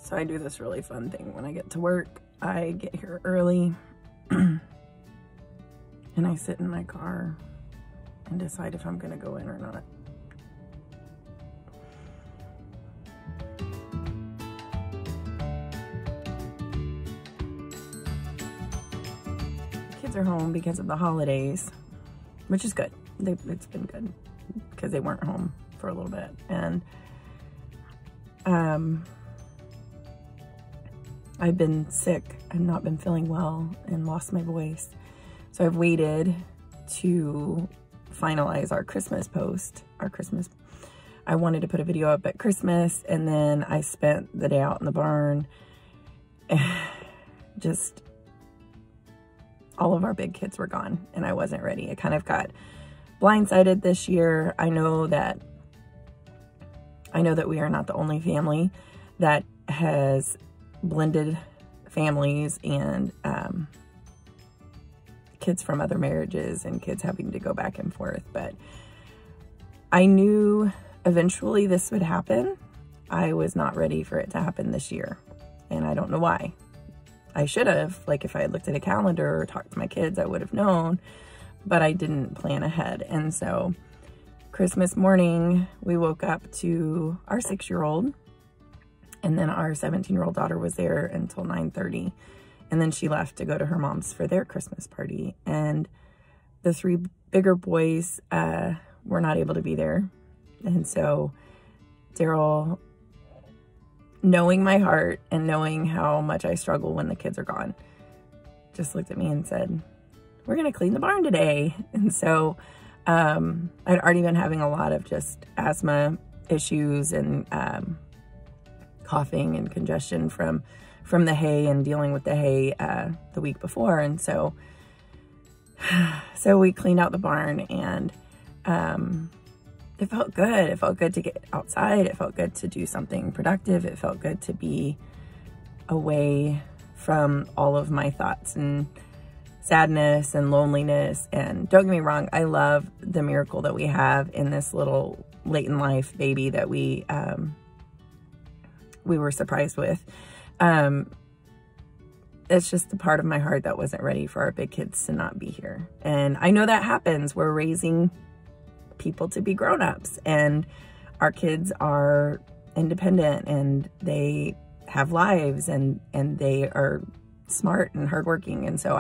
So I do this really fun thing when I get to work. I get here early and I sit in my car and decide if I'm gonna go in or not. The kids are home because of the holidays, which is good. It's been good because they weren't home for a little bit. And I've been sick and not been feeling well and lost my voice. So I've waited to finalize our Christmas post, I wanted to put a video up at Christmas, and then I spent the day out in the barn. Just all of our big kids were gone and I wasn't ready. I kind of got blindsided this year. I know that we are not the only family that has blended families and kids from other marriages and kids having to go back and forth. But I knew eventually this would happen. I was not ready for it to happen this year. And I don't know why. I should have, like if I had looked at a calendar or talked to my kids, I would have known, but I didn't plan ahead. And so Christmas morning, we woke up to our 6-year-old, and then our 17-year-old daughter was there until 9:30. And then she left to go to her mom's for their Christmas party. And the 3 bigger boys were not able to be there. And so Daryl, knowing my heart and knowing how much I struggle when the kids are gone, just looked at me and said, we're going to clean the barn today. And so I'd already been having a lot of just asthma issues and coughing and congestion from the hay and dealing with the hay the week before. And so we cleaned out the barn, and it felt good. It felt good to get outside. It felt good to do something productive. It felt good to be away from all of my thoughts and sadness and loneliness. And don't get me wrong, I love the miracle that we have in this little late in life baby that we were surprised with. It's just the part of my heart that wasn't ready for our big kids to not be here. And I know that happens. We're raising people to be grown-ups, and our kids are independent and they have lives, and they are smart and hardworking. And so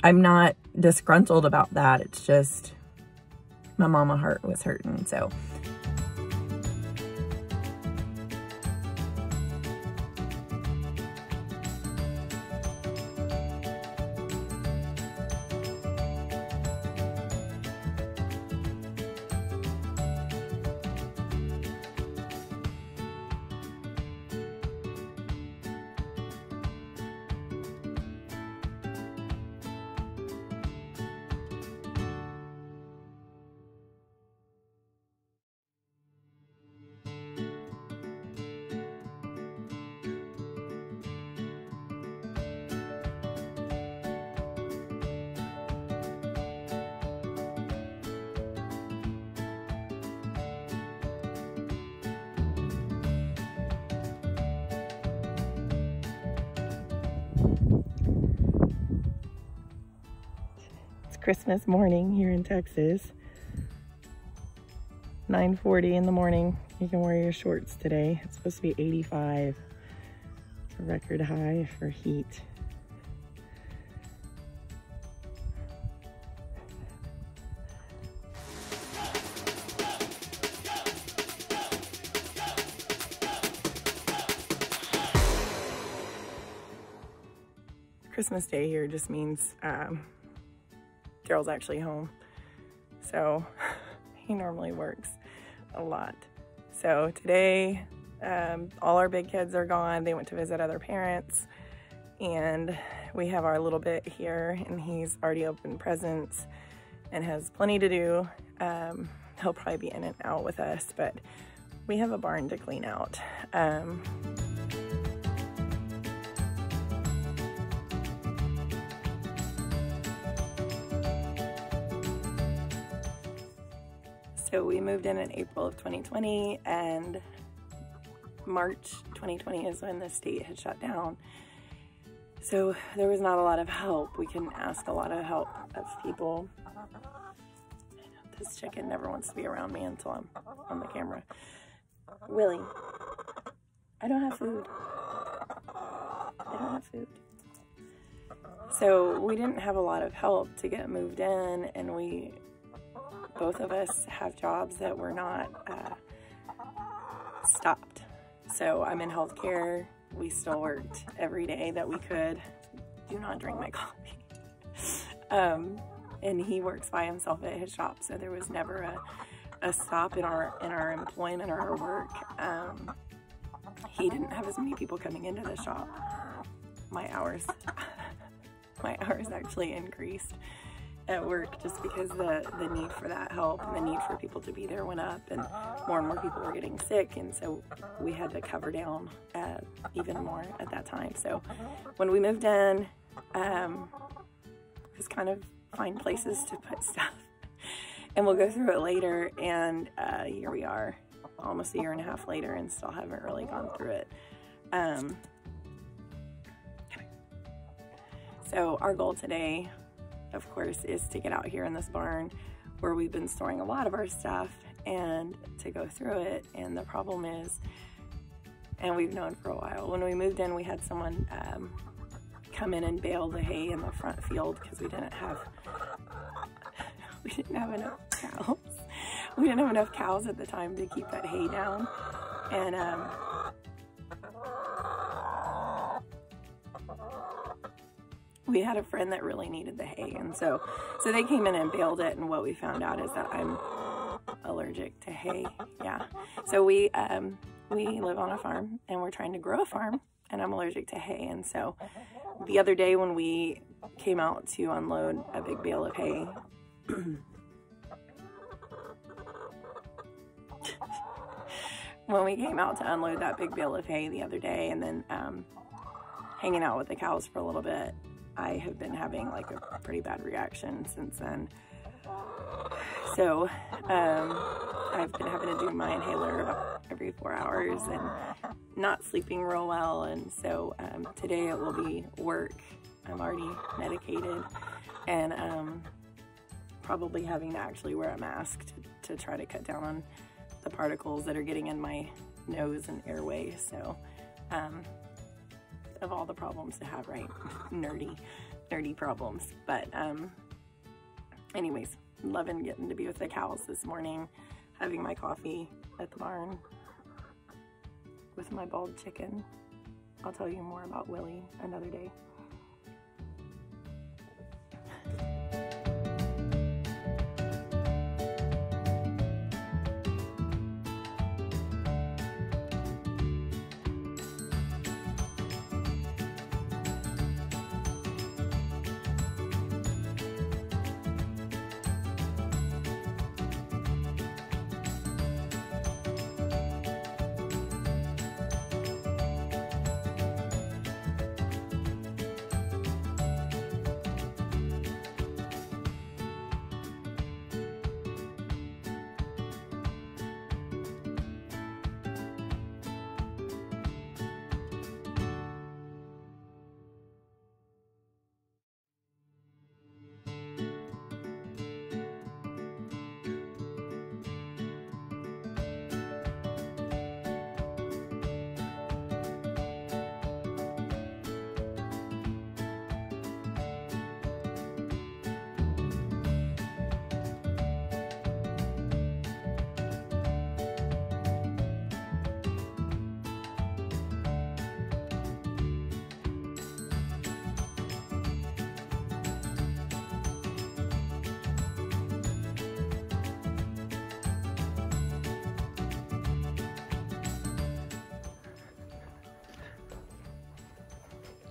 I'm not disgruntled about that. It's just my mama heart was hurting. So Christmas morning here in Texas. 9:40 in the morning. You can wear your shorts today. It's supposed to be 85. It's a record high for heat. Christmas Day here just means Daryl's actually home. So he normally works a lot. So today, all our big kids are gone. They went to visit other parents, and we have our little bit here, and he's already opened presents and has plenty to do. He'll probably be in and out with us, but we have a barn to clean out. So we moved in April of 2020, and March 2020 is when the state had shut down. So there was not a lot of help. We couldn't ask a lot of help of people. This chicken never wants to be around me until I'm on the camera. Willie, I don't have food. I don't have food. So we didn't have a lot of help to get moved in, and both of us have jobs that were not stopped. So I'm in healthcare. We still worked every day that we could. Do not drink my coffee. And he works by himself at his shop, so there was never a stop in our employment or our work. He didn't have as many people coming into the shop. My hours actually increased at work just because the need for that help and the need for people to be there went up, and more people were getting sick, and so we had to cover down even more at that time. So when we moved in, just kind of find places to put stuff, and we'll go through it later. And here we are, almost a year and a half later, and still haven't really gone through it. So our goal today, of course, is to get out here in this barn where we've been storing a lot of our stuff and to go through it. And the problem is, and we've known for a while, when we moved in, we had someone come in and bale the hay in the front field because we didn't have enough cows. We didn't have enough cows at the time to keep that hay down. And we had a friend that really needed the hay, and so they came in and baled it, and what we found out is that I'm allergic to hay. Yeah. So we live on a farm, and we're trying to grow a farm, and I'm allergic to hay. And so the other day when we came out to unload a big bale of hay, when we came out to unload that big bale of hay the other day, and then hanging out with the cows for a little bit, I have been having like a pretty bad reaction since then. So I've been having to do my inhaler about every 4 hours and not sleeping real well. And so today it will be work. I'm already medicated, and probably having to actually wear a mask to try to cut down on the particles that are getting in my nose and airway. So of all the problems to have, right? nerdy problems. But anyways, loving getting to be with the cows this morning, having my coffee at the barn with my bald chicken. I'll tell you more about Willie another day.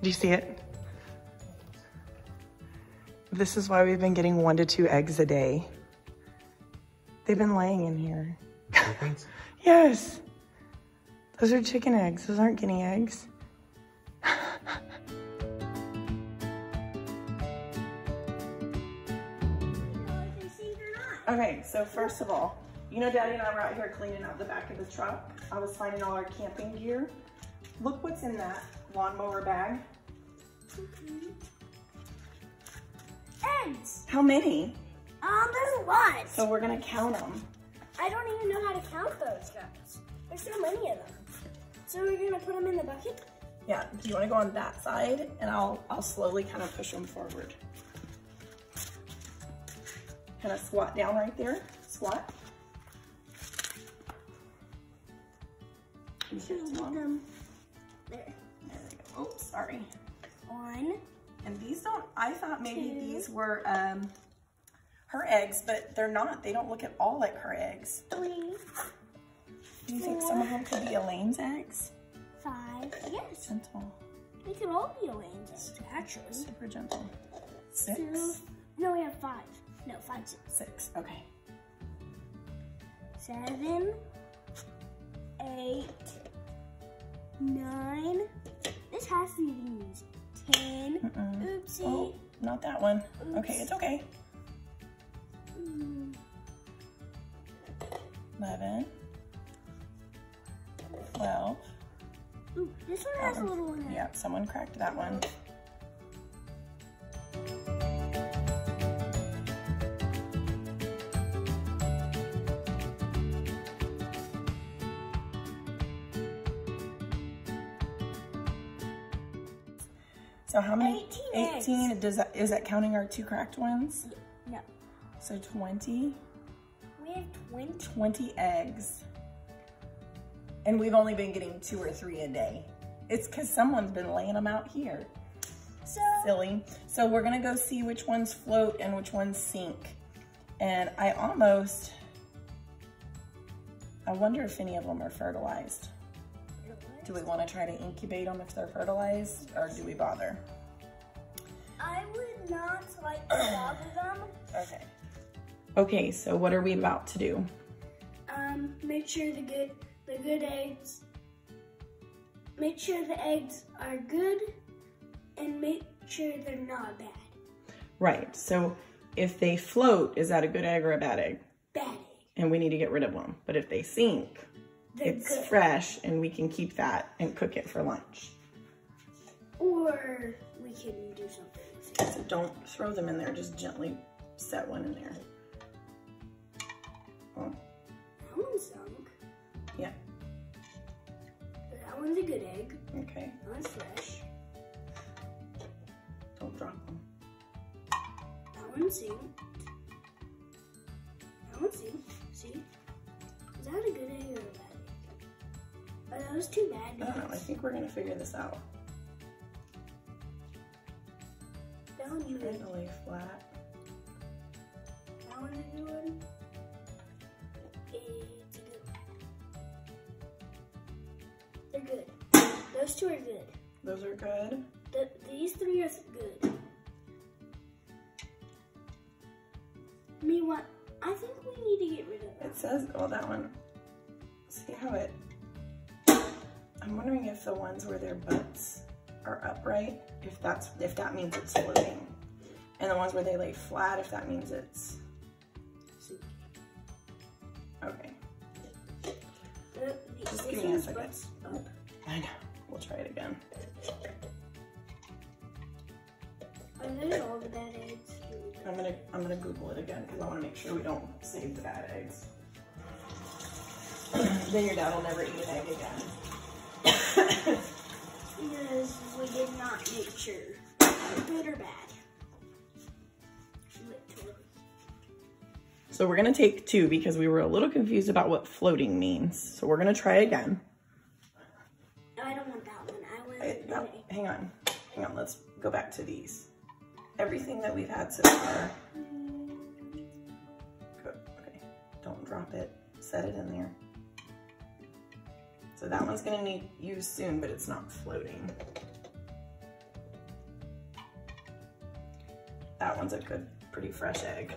Do you see it? This is why we've been getting 1 to 2 eggs a day. They've been laying in here. Chickens? Yes. Those are chicken eggs. Those aren't guinea eggs. Okay, so first of all, you know Daddy and I were out here cleaning out the back of the truck. I was finding all our camping gear. Look what's in that lawnmower bag. Eggs. How many? There's a lot. So we're gonna count them. I don't even know how to count those guys. There's so many of them. So we're gonna put them in the bucket? Yeah, do you wanna go on that side? And I'll slowly kind of push them forward. Kind of squat down right there, squat. Them. There. There we go. Oops, sorry. 1. And these don't, I thought maybe 2. these were her eggs, but they're not. They don't look at all like her eggs. 3. Do you think some of them could be Elaine's eggs? 5. Yes. Gentle. They could all be Elaine's eggs, actually. Super gentle. 6? 2. No, we have 5. No, 5, 6. 6, okay. 7. 8. 9. This has to be these. 10. Oopsie. Oh, not that one. Oops. Okay, it's okay. 11. 12. Ooh, this one has a little one. Yeah, someone cracked that one. So how many? 18 Does that, is that counting our 2 cracked ones? No. So 20. We have 20. 20 eggs. And we've only been getting 2 or 3 a day. It's because someone's been laying them out here. So Silly. So we're gonna go see which ones float and which ones sink. And I wonder if any of them are fertilized. Do we want to try to incubate them if they're fertilized, or do we bother? I would not like to bother them. Okay. Okay, so what are we about to do? Make sure the good eggs. Make sure the eggs are good, and make sure they're not bad. Right. So if they float, is that a good egg or a bad egg? Bad egg. And we need to get rid of them. But if they sink, They're it's good. fresh and we can keep that and cook it for lunch. Or we can do something with it. So don't throw them in there, just gently set one in there. Oh, That one sunk. yeah, That one's a good egg. okay. That one's fresh. Don't drop them. That one sinked. That one sinked. See? Is that a good egg or a bad egg? Are those two bad I don't know, I eggs? think we're gonna figure this out. That one's Try good. to lay flat. That one's a good one. It's a good one. They're good. Those two are good. Those are good. These 3 are good. Meanwhile, I think we need to get rid of them. It says, oh, that one. See how it, I'm wondering if the ones where their butts are upright, if that means it's floating. And the ones where they lay flat, if that means it's, okay. Just give me a second. I know, we'll try it again. Are those all the bad eggs? I'm gonna Google it again because I want to make sure we don't save the bad eggs. Then your dad will never eat an egg again. Because we did not make sure. Good or bad. So we're gonna take 2 because we were a little confused about what floating means. So we're gonna try again. I don't want that one. I want Hang on, let's go back to these. Everything that we've had so far. Good, okay, don't drop it, set it in there. So that one's gonna need used soon, but it's not floating. That one's a good, pretty fresh egg.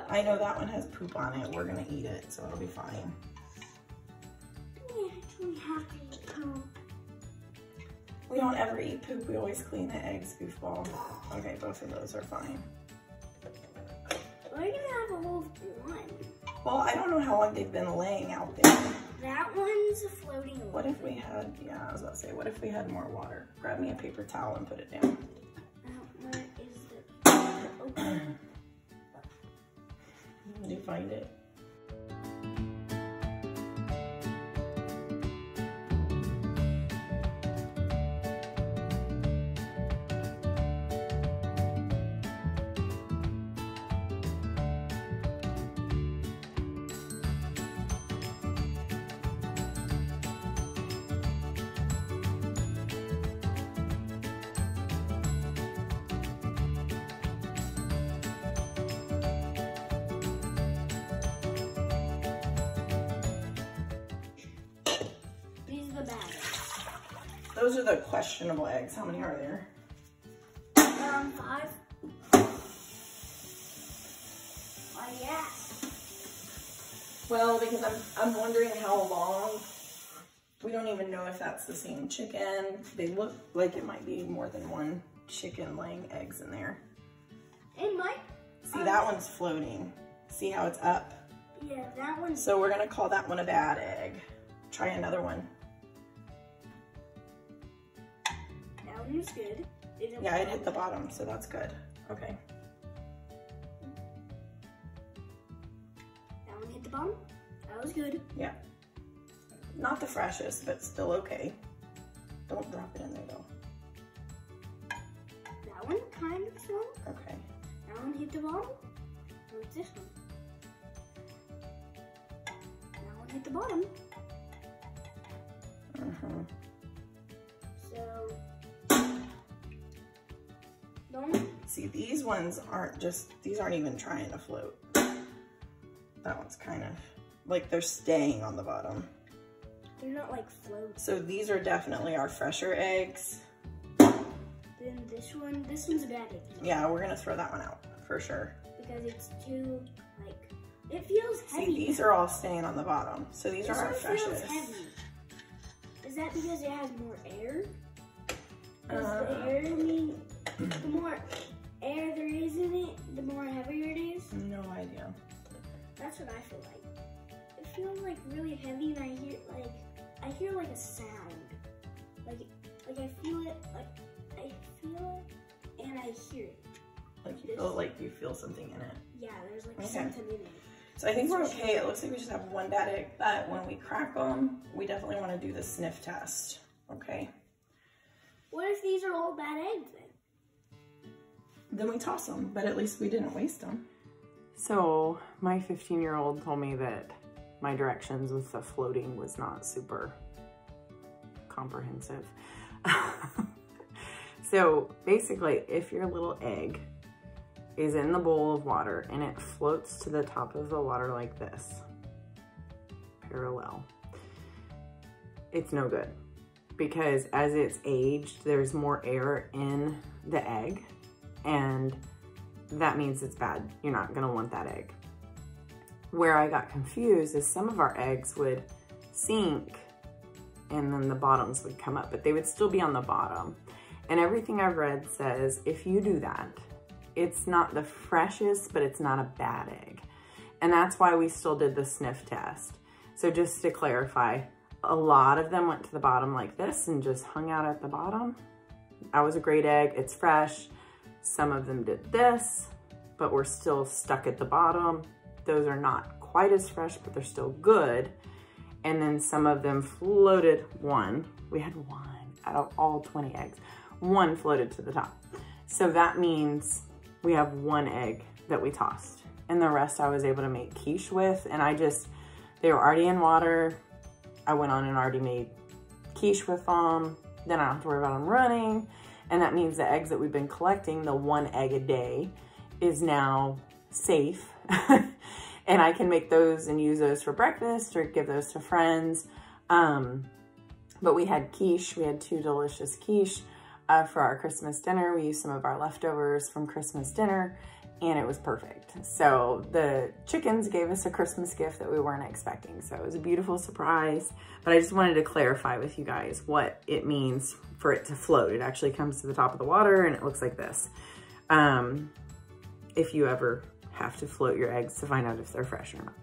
I know that one has poop on it. We're gonna eat it, so it'll be fine. We actually have to eat poop. We don't ever eat poop. We always clean the eggs, goofball. Okay, both of those are fine. We're gonna have a whole one. Well, I don't know how long they've been laying out there. That one's floating a What little. if we had, yeah, I was about to say, what if we had more water? Grab me a paper towel and put it down. Where is the open? Did you find it? Those are the questionable eggs. How many are there? 5. Oh, yeah. Well, because I'm wondering how long. We don't even know if that's the same chicken. They look like it might be more than one chicken laying eggs in there. It might. See, that one's floating. See how it's up? Yeah, that one's. So we're gonna call that one a bad egg. Try another one. That one was good. Yeah, it hit the bottom, so that's good. Okay. That one hit the bottom. That was good. Yeah. Not the freshest, but still okay. Don't drop it in there though. That one kind of slow. Okay. That one hit the bottom. What's this one? That one hit the bottom. So, don't. See, these ones aren't these aren't even trying to float. That one's kind of, like they're staying on the bottom. They're not like floating. So these are definitely our fresher eggs. Then this one's a bad egg. Yeah, we're gonna throw that one out for sure. Because it's too, like, it feels heavy. See, these are all staying on the bottom. So these are our This one feels freshest. heavy. Is that because it has more air? Does the air mean the more air there is in it, the more heavier it is? No idea. That's what I feel like. It feels like really heavy, and I hear like a sound. Like I feel it, and I hear it. Like you feel something in it. Yeah, there's like Okay. something in it. So I think we're okay. It looks like we just have one bad egg, but when we crack them, we definitely want to do the sniff test. Okay. What if these are all bad eggs then? Then we toss them, but at least we didn't waste them. So my 15-year-old told me that my directions with the floating was not super comprehensive. So basically, if your little egg is in the bowl of water and it floats to the top of the water like this, parallel, it's no good. Because as it's aged, there's more air in the egg, and that means it's bad. You're not gonna want that egg. Where I got confused is some of our eggs would sink and then the bottoms would come up, but they would still be on the bottom. And everything I've read says if you do that, it's not the freshest, but it's not a bad egg. And that's why we still did the sniff test. So just to clarify, a lot of them went to the bottom like this and just hung out at the bottom. That was a great egg, it's fresh. Some of them did this, but we're still stuck at the bottom. Those are not quite as fresh, but they're still good. And then some of them floated one. We had one out of all 20 eggs. One floated to the top. So that means we have one egg that we tossed. And the rest I was able to make quiche with. And they were already in water. I went on and already made quiche with them. Then I don't have to worry about them running. And that means the eggs that we've been collecting, the 1 egg a day, is now safe. And I can make those and use those for breakfast or give those to friends. But we had quiche. We had 2 delicious quiche for our Christmas dinner. We used some of our leftovers from Christmas dinner, and it was perfect. So the chickens gave us a Christmas gift that we weren't expecting. So it was a beautiful surprise. But I just wanted to clarify with you guys what it means for it to float. It actually comes to the top of the water and it looks like this. If you ever have to float your eggs to find out if they're fresh or not.